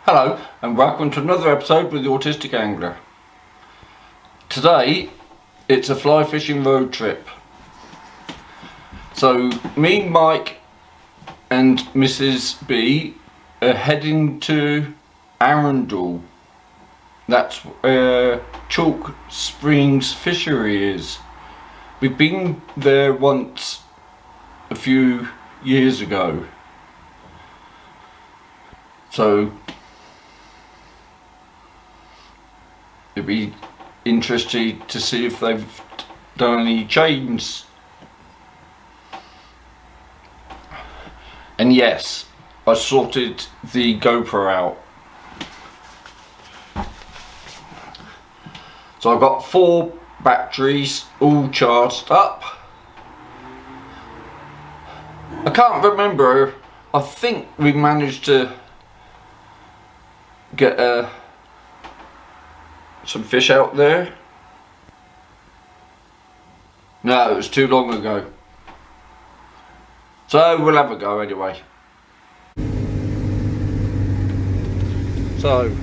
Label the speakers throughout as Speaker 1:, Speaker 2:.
Speaker 1: Hello and welcome to another episode with the Autistic Angler. Today it's a fly fishing road trip. So me, Mike and Mrs. B are heading to Arundel. That's where Chalk Springs Fishery is. We've been there once a few years ago. So it'd be interesting to see if they've done any changes. And yes, I sorted the GoPro out. So I've got 4 batteries all charged up. I can't remember, I think we managed to get some fish out there. No, it was too long ago. So we'll have a go anyway. So,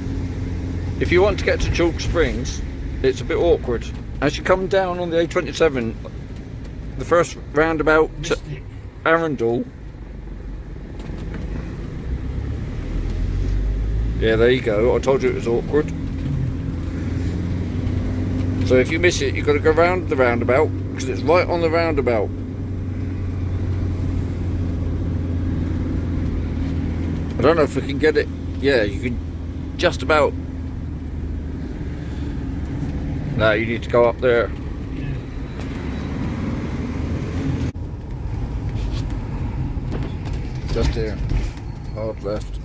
Speaker 1: if you want to get to Chalk Springs, it's a bit awkward. As you come down on the A27, the first roundabout to Arundel. Yeah, there you go. I told you it was awkward. So if you miss it, you've got to go round the roundabout, because it's right on the roundabout. I don't know if we can get it. Yeah, you can just about. No, you need to go up there. Just here. Hard left.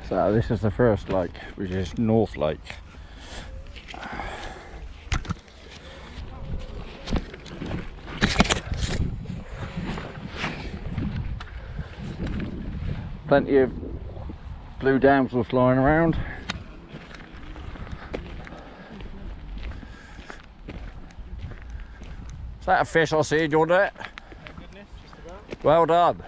Speaker 1: So this is the first lake, which is North Lake. Plenty of blue damsels flying around. Is that a fish I see in your net? Well done.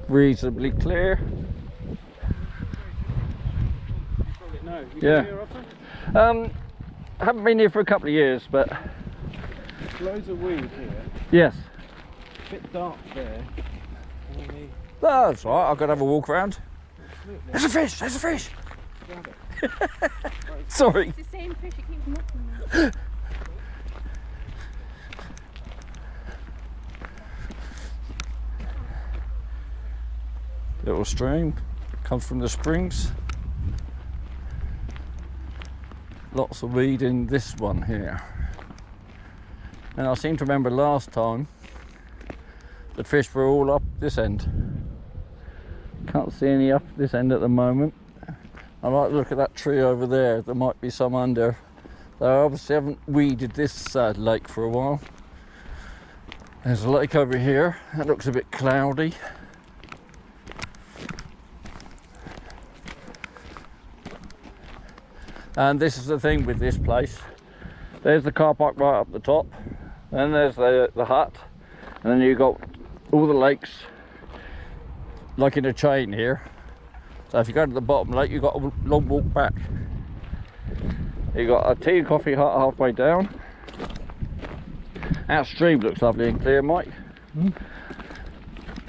Speaker 1: Reasonably clear.
Speaker 2: No,
Speaker 1: yeah. I haven't been here for a couple of years, but
Speaker 2: loads of weed here.
Speaker 1: yes.
Speaker 2: A bit dark there.
Speaker 1: Oh, that's all right. I've got to have a walk around.
Speaker 2: Absolutely.
Speaker 1: There's a fish. There's a fish.
Speaker 2: Grab it.
Speaker 1: Sorry.
Speaker 3: It's the same fish, it keeps knocking me.
Speaker 1: Little stream comes from the springs. Lots of weed in this one here. And I seem to remember last time the fish were all up this end. Can't see any up this end at the moment. I like to look at that tree over there. There might be some under. They obviously haven't weeded this lake for a while. There's a lake over here that looks a bit cloudy. And this is the thing with this place. There's the car park right up the top. Then there's the hut. And then you've got all the lakes like in a chain here. So if you go to the bottom lake, you've got a long walk back. You've got a tea and coffee hut halfway down. Our stream looks lovely and clear, Mike.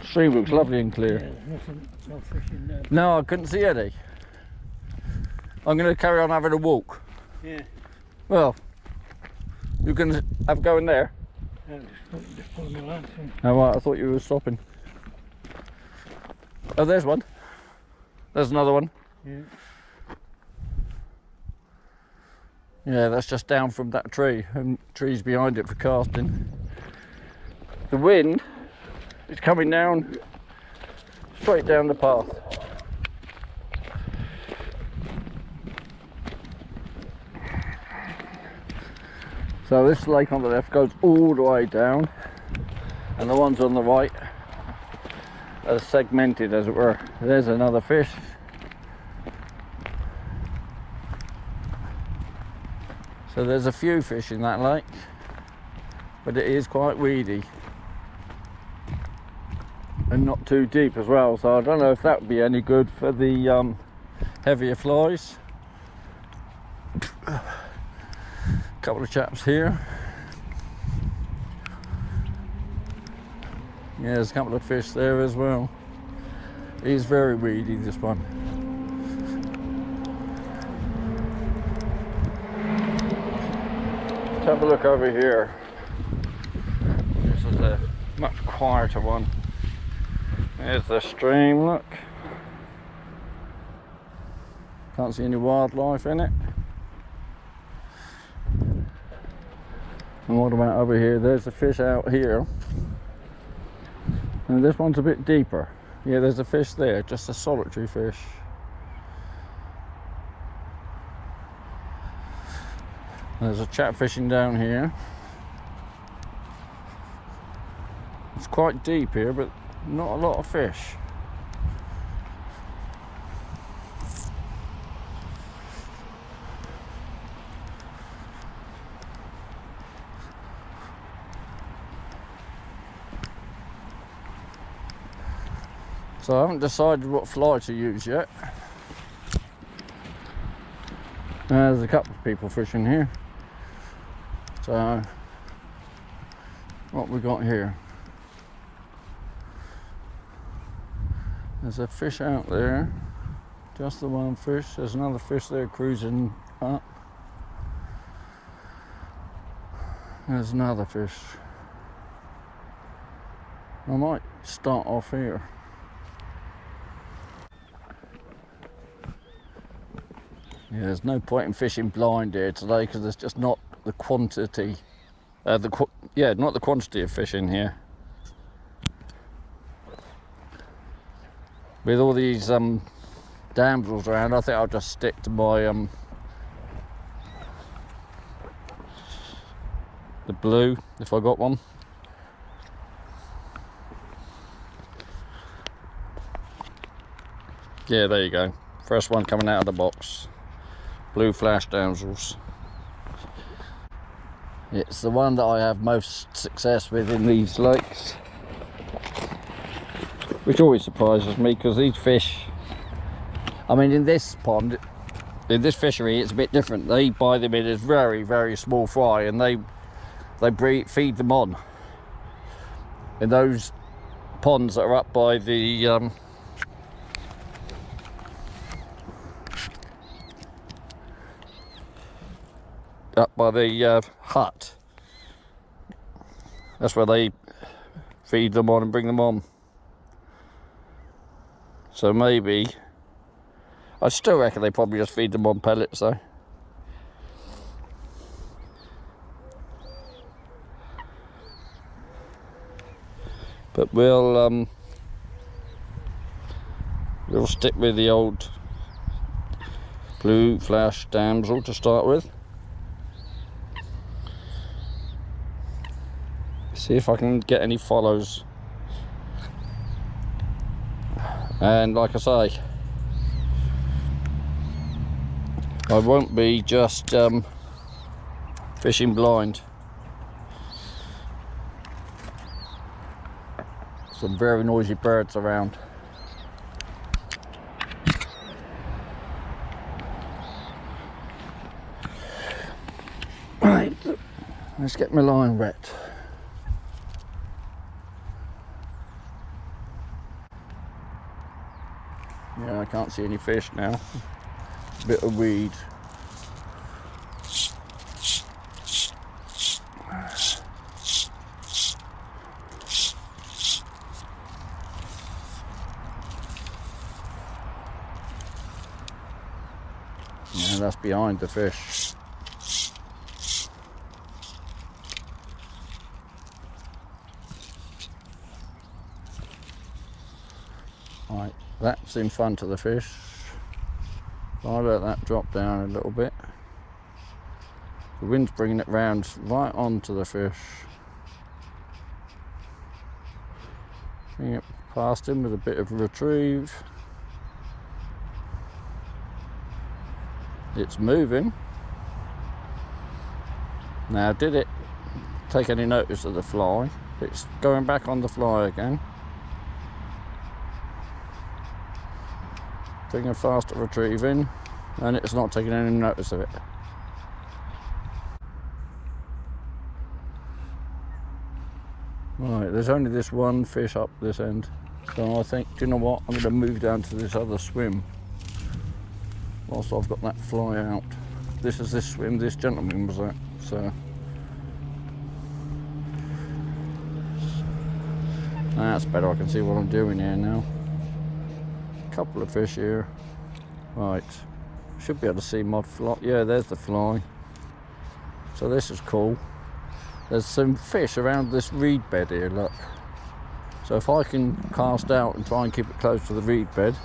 Speaker 1: Stream looks lovely and clear.
Speaker 2: No fish in there.
Speaker 1: No, I couldn't see any. I'm going to carry on having a walk.
Speaker 2: Yeah.
Speaker 1: Well, you can have a go in there.
Speaker 2: Yeah, just pulling my lance in.
Speaker 1: Oh right, I thought you were stopping. Oh, there's one. There's another one.
Speaker 2: Yeah.
Speaker 1: Yeah, that's just down from that tree, and trees behind it for casting. The wind is coming down, straight down the path. So this lake on the left goes all the way down, and the ones on the right are segmented, as it were. There's another fish. So there's a few fish in that lake, but it is quite weedy and not too deep as well. So I don't know if that would be any good for the heavier flies. Couple of chaps here. Yeah, there's a couple of fish there as well. He's very weedy, this one. Let's have a look over here. This is a much quieter one. There's the stream, look. Can't see any wildlife in it. And what about over here? There's a fish out here. And this one's a bit deeper. Yeah, there's a fish there, just a solitary fish. There's a chap fishing down here. It's quite deep here, but not a lot of fish. So I haven't decided what fly to use yet. There's a couple of people fishing here. So what we got here? There's a fish out there, just the one fish. There's another fish there cruising up. There's another fish. I might start off here. Yeah, there's no point in fishing blind here today because there's just not the quantity, not the quantity of fish in here. With all these damsels around, I think I'll just stick to my the blue, if I got one. Yeah, there you go. First one coming out of the box. Blue flash damsels. It's the one that I have most success with in these lakes, which always surprises me because these fish, I mean, in this pond, in this fishery, it's a bit different. They buy them in as very, very small fry, and they feed them on. In those ponds that are up by the hut, that's where they feed them on and bring them on. So maybe, I still reckon they probably just feed them on pellets though. But we'll stick with the old blue flash damsel to start with. See if I can get any follows. And like I say, I won't be just fishing blind. Some very noisy birds around. Right, let's get my line wet. Yeah, I can't see any fish now. Bit of weed. Yeah, that's behind the fish. Right, that's in front of the fish. I'll let that drop down a little bit. The wind's bringing it round right onto the fish. Bring it past him with a bit of retrieve. It's moving. Now, did it take any notice of the fly? It's going back on the fly again. Bring a faster retrieve in, and it's not taking any notice of it. Right, there's only this one fish up this end, so I think, do you know what, I'm going to move down to this other swim whilst I've got that fly out. This is this swim this gentleman was at, so that's better. I can see what I'm doing here now. Couple of fish here. Right, should be able to see my fly. Yeah, there's the fly. So this is cool. There's some fish around this reed bed here, look. So if I can cast out and try and keep it close to the reed bed,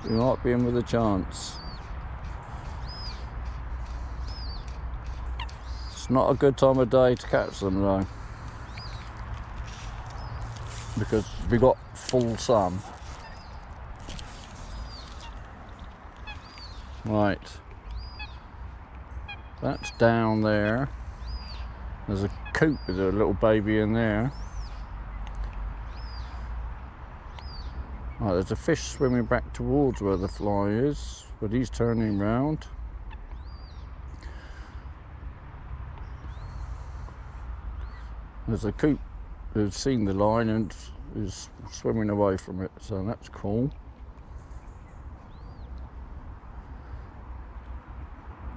Speaker 1: we might be in with a chance. It's not a good time of day to catch them though, because we got full sun. Right, that's down there. There's a coop with a little baby in there. Right, there's a fish swimming back towards where the fly is, but he's turning round. There's a coop who's seen the line and is swimming away from it, so that's cool.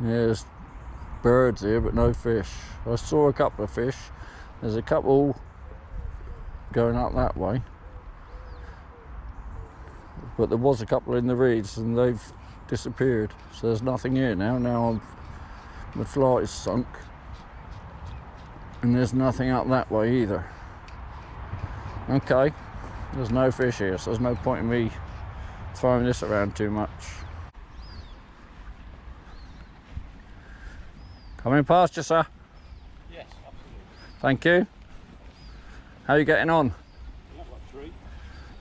Speaker 1: Yeah, there's birds here, but no fish. I saw a couple of fish. There's a couple going up that way, but there was a couple in the reeds and they've disappeared. So there's nothing here now. Now the fly is sunk, and there's nothing up that way either. Okay, there's no fish here, so there's no point in me throwing this around too much. Coming past you, sir.
Speaker 2: Yes, absolutely.
Speaker 1: Thank you. How are you getting on?
Speaker 2: Yeah, I've got 3.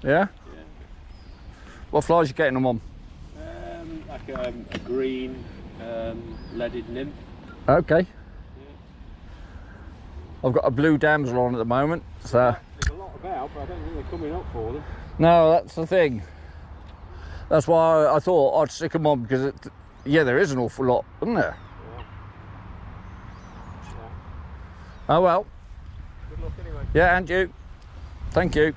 Speaker 1: Yeah?
Speaker 2: Yeah.
Speaker 1: What flies are you getting them on?
Speaker 2: Like a green leaded nymph.
Speaker 1: Okay.
Speaker 2: Yeah.
Speaker 1: I've got a blue damsel on at the moment, so...
Speaker 2: There's a lot about, but I don't think they're coming up for them.
Speaker 1: No, that's the thing. That's why I thought I'd stick them on, because yeah, there is an awful lot, isn't there? Oh well.
Speaker 2: Good luck anyway.
Speaker 1: Yeah, and you. Thank you.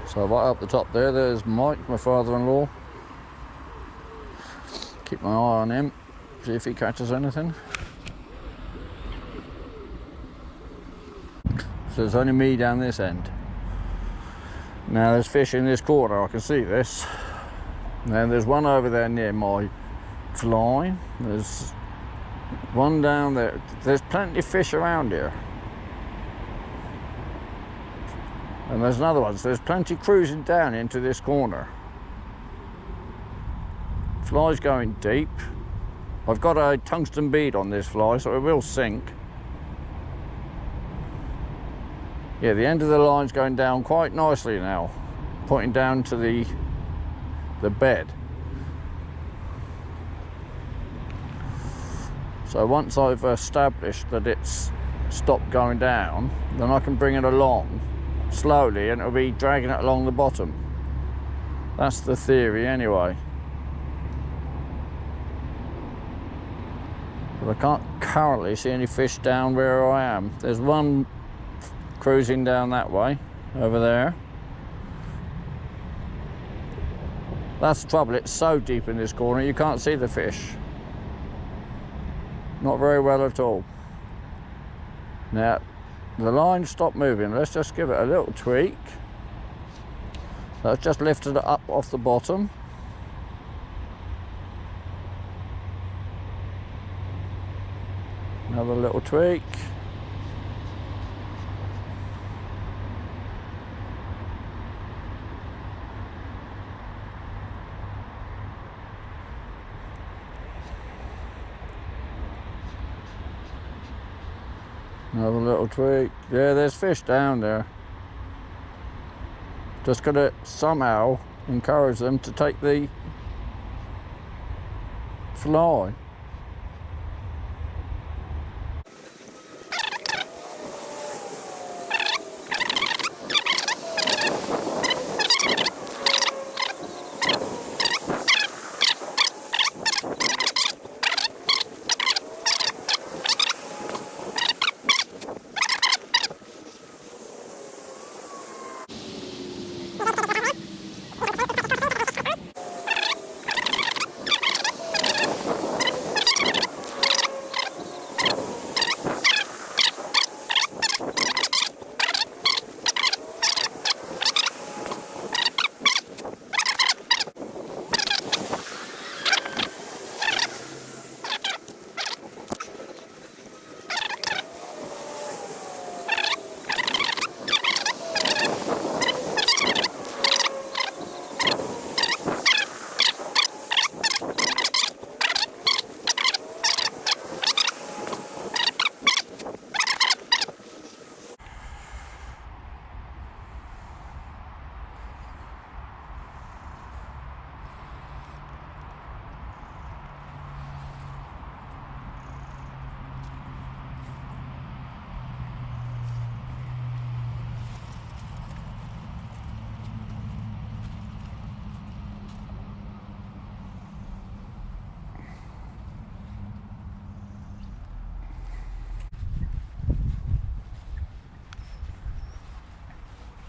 Speaker 1: So right up the top there's Mike, my father-in-law. Keep my eye on him, see if he catches anything. So there's only me down this end. Now there's fish in this corner, I can see this. Then there's one over there near my fly. There's one down there. There's plenty of fish around here. And there's another one, so there's plenty cruising down into this corner. Fly's going deep. I've got a tungsten bead on this fly, so it will sink. Yeah, the end of the line's going down quite nicely now, pointing down to the bed. So once I've established that it's stopped going down, then I can bring it along slowly and it'll be dragging it along the bottom. That's the theory anyway. But I can't currently see any fish down where I am. There's one cruising down that way, over there. That's the trouble, it's so deep in this corner you can't see the fish. Not very well at all. Now, the line stopped moving. Let's just give it a little tweak. Let's just lift it up off the bottom. Another little tweak. Another little tweak. Yeah, there's fish down there. Just gotta somehow encourage them to take the fly.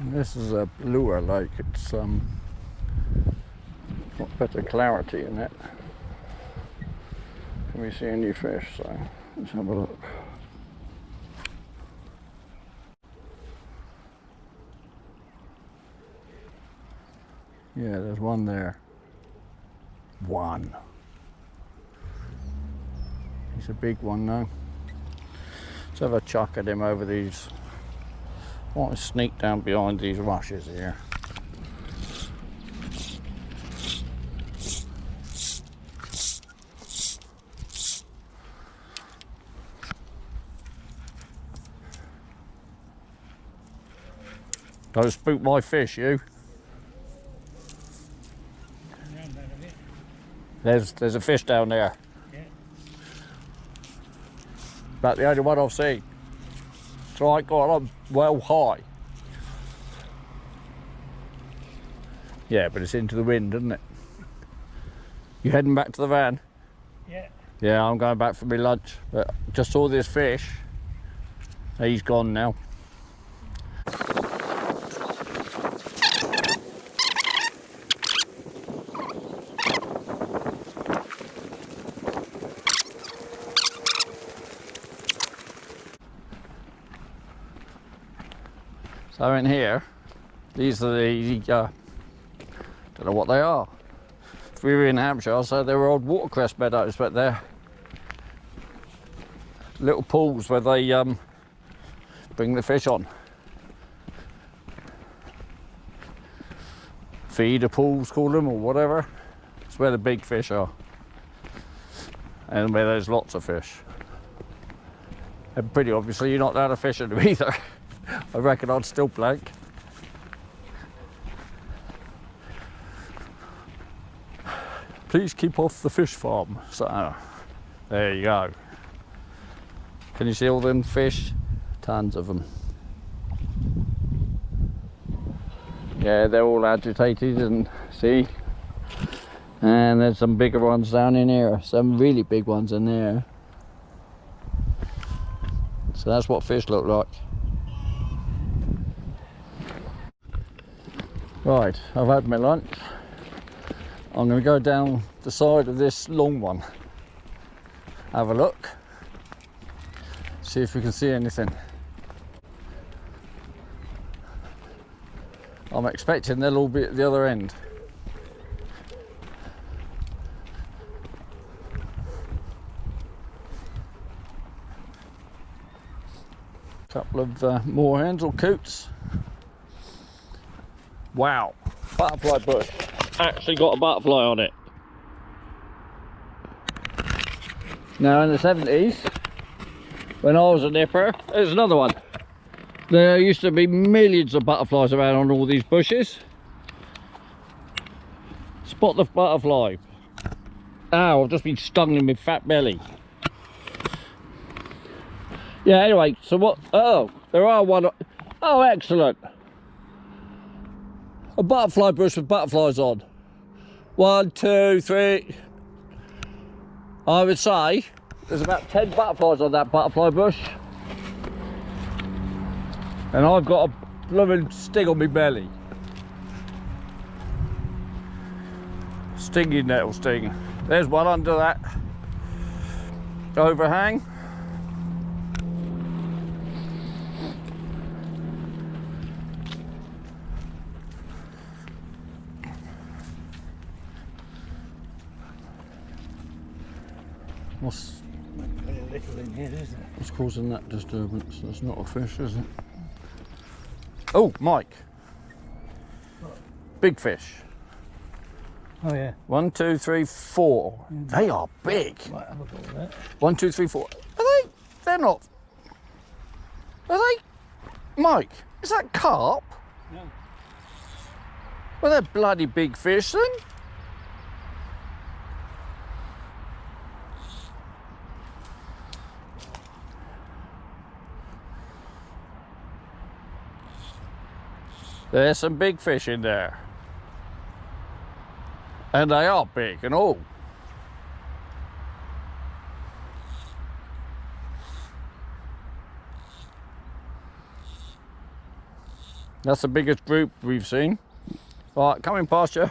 Speaker 1: This is a lure lake. It's got better clarity in it. Can we see any fish? So let's have a look. Yeah, there's one there. One. He's a big one though. Let's have a chuck at him over these. I want to sneak down behind these rushes here. Don't spook my fish, you. There's a fish down there.
Speaker 4: Yeah.
Speaker 1: About the only one I've seen. It's right, got on well high. Yeah, but it's into the wind, isn't it? You heading back to the van?
Speaker 4: Yeah.
Speaker 1: Yeah, I'm going back for my lunch. But just saw this fish. He's gone now. So in here, these are the, don't know what they are. If we were in Hampshire, I'd say they were old watercress meadows, but they're little pools where they bring the fish on. Feeder pools, call them, or whatever. It's where the big fish are. And where there's lots of fish. And pretty obviously you're not allowed to fish in them either. I reckon I'd still blank. Please keep off the fish farm. So, there you go. Can you see all them fish? Tons of them. Yeah, they're all agitated and see. And there's some bigger ones down in here. Some really big ones in there. So that's what fish look like. Right, I've had my lunch. I'm going to go down the side of this long one. Have a look. See if we can see anything. I'm expecting they'll all be at the other end. Couple of moorhens or coots. Wow, butterfly bush. Actually got a butterfly on it. Now in the 70s, when I was a nipper, there's another one. There used to be millions of butterflies around on all these bushes. Spot the butterfly. Ow, I've just been stung in my fat belly. Yeah, anyway, so what? Oh, there are one. Oh, excellent. A butterfly bush with butterflies on. 1, 2, 3. I would say there's about 10 butterflies on that butterfly bush. And I've got a blooming sting on my belly. Stinging nettle sting. There's one under that overhang. What's
Speaker 2: Very little in here, isn't it?
Speaker 1: what's causing that disturbance? That's not a fish, is it? Oh, Mike. Big fish.
Speaker 2: Oh yeah.
Speaker 1: 1, 2, 3, 4. They are big.
Speaker 2: Right, have a go with that.
Speaker 1: 1, 2, 3, 4. Are they? They're not. Are they? Mike, is that carp?
Speaker 2: No.
Speaker 1: Well, they're bloody big fish then. There's some big fish in there. And they are big and all. That's the biggest group we've seen. Right, coming past you.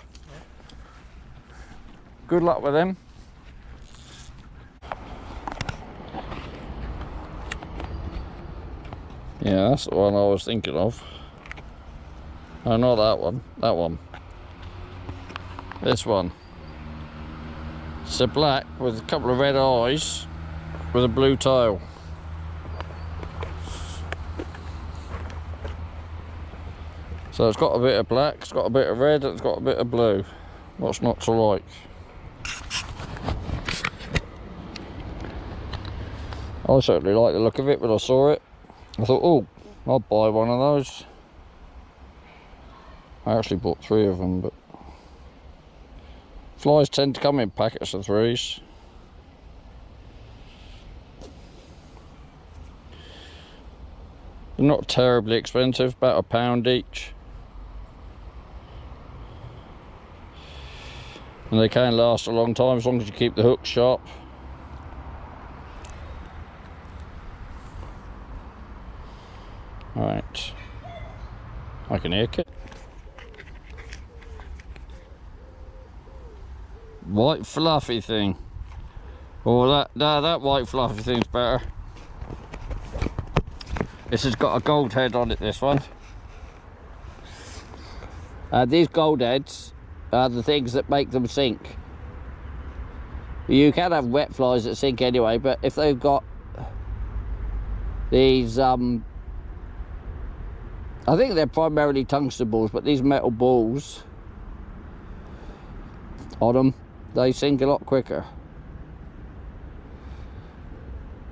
Speaker 1: Good luck with them. Yeah, that's the one I was thinking of. No, not that one. That one. This one. It's a black with a couple of red eyes with a blue tail. So it's got a bit of black, it's got a bit of red, and it's got a bit of blue. What's not to like? I certainly like the look of it when I saw it. I thought, oh, I'll buy one of those. I actually bought 3 of them, but flies tend to come in packets of 3s. They're not terribly expensive, about £1 each. And they can last a long time as long as you keep the hook sharp. Right, I can hear it. White fluffy thing. Oh, that white fluffy thing's better. This has got a gold head on it, this one. These gold heads are the things that make them sink. You can have wet flies that sink anyway, but if they've got these, I think they're primarily tungsten balls, but these metal balls on them, they sink a lot quicker.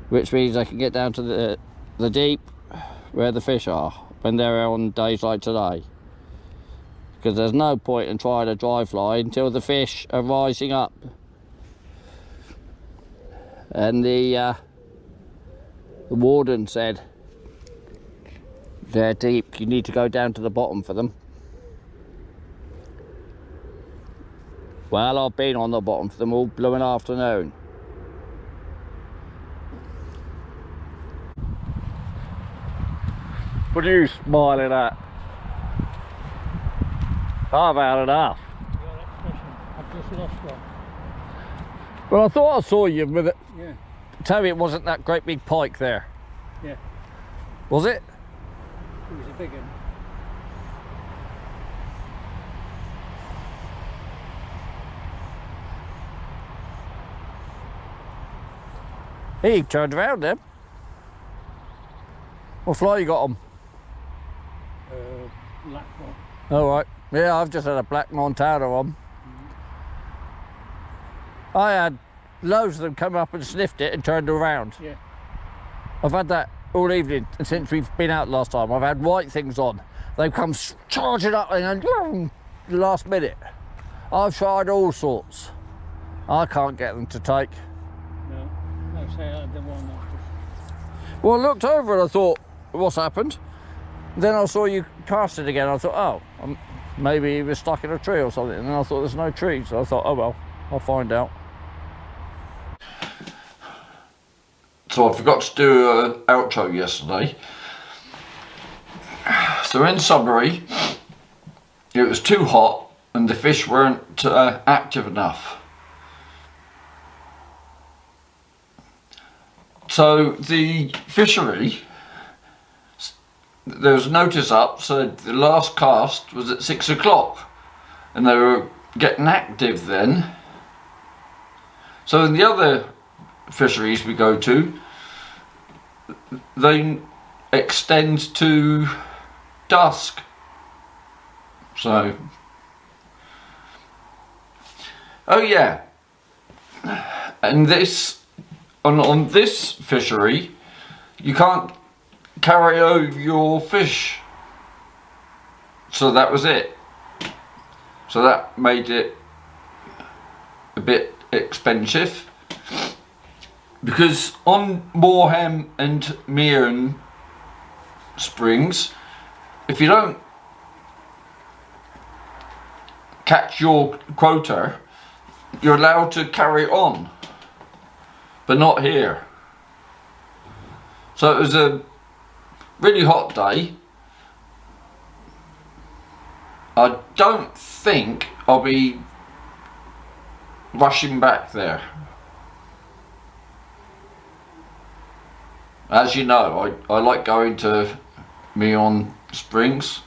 Speaker 1: Which means they can get down to the deep where the fish are when they're on days like today. Because there's no point in trying to dry fly until the fish are rising up. And the warden said they're deep, you need to go down to the bottom for them. Well, I've been on the bottom for them all blooming afternoon. What are you smiling at? I've had enough.
Speaker 2: I've just lost one.
Speaker 1: Well, I thought I saw you with it.
Speaker 2: Yeah.
Speaker 1: Tell me it wasn't that great big pike there.
Speaker 2: Yeah.
Speaker 1: Was it?
Speaker 2: It was a big one.
Speaker 1: He turned around then. What fly you got on?
Speaker 2: Black one.
Speaker 1: All right. Yeah, I've just had a black Montana on. I had loads of them come up and sniffed it and turned around.
Speaker 2: Yeah.
Speaker 1: I've had that all evening since we've been out last time. I've had white things on. They've come charging up and then last minute. I've tried all sorts. I can't get them to take.
Speaker 2: No. No, say I had the one that was...
Speaker 1: Well, I looked over and I thought, what's happened? Then I saw you cast it again. I thought, oh, maybe he was stuck in a tree or something. And then I thought, there's no tree. So I thought, oh well, I'll find out. So I forgot to do an outro yesterday. So in summary, it was too hot and the fish weren't active enough. So the fishery, there was a notice up, so the last cast was at 6 o'clock and they were getting active then. So in the other fisheries we go to, they extend to dusk. So, oh yeah, and this, on this fishery, you can't carry over your fish. So that was it. So that made it a bit expensive. Because on Moorham and Meeran Springs, if you don't catch your quota, you're allowed to carry on, but not here. So it was a really hot day. I don't think I'll be rushing back there. As you know, I like going to Meeran Springs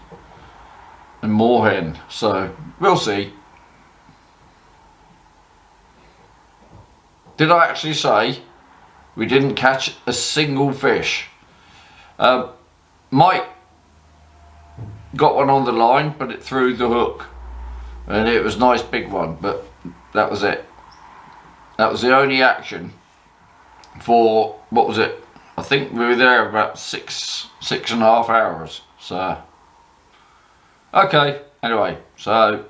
Speaker 1: and Moorhen, so we'll see. Did I actually say we didn't catch a single fish? Mike got one on the line, but it threw the hook, and it was a nice big one, but that was it. That was the only action for, what was it? I think we were there about six and a half hours. So, okay, anyway, so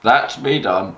Speaker 1: that's me done.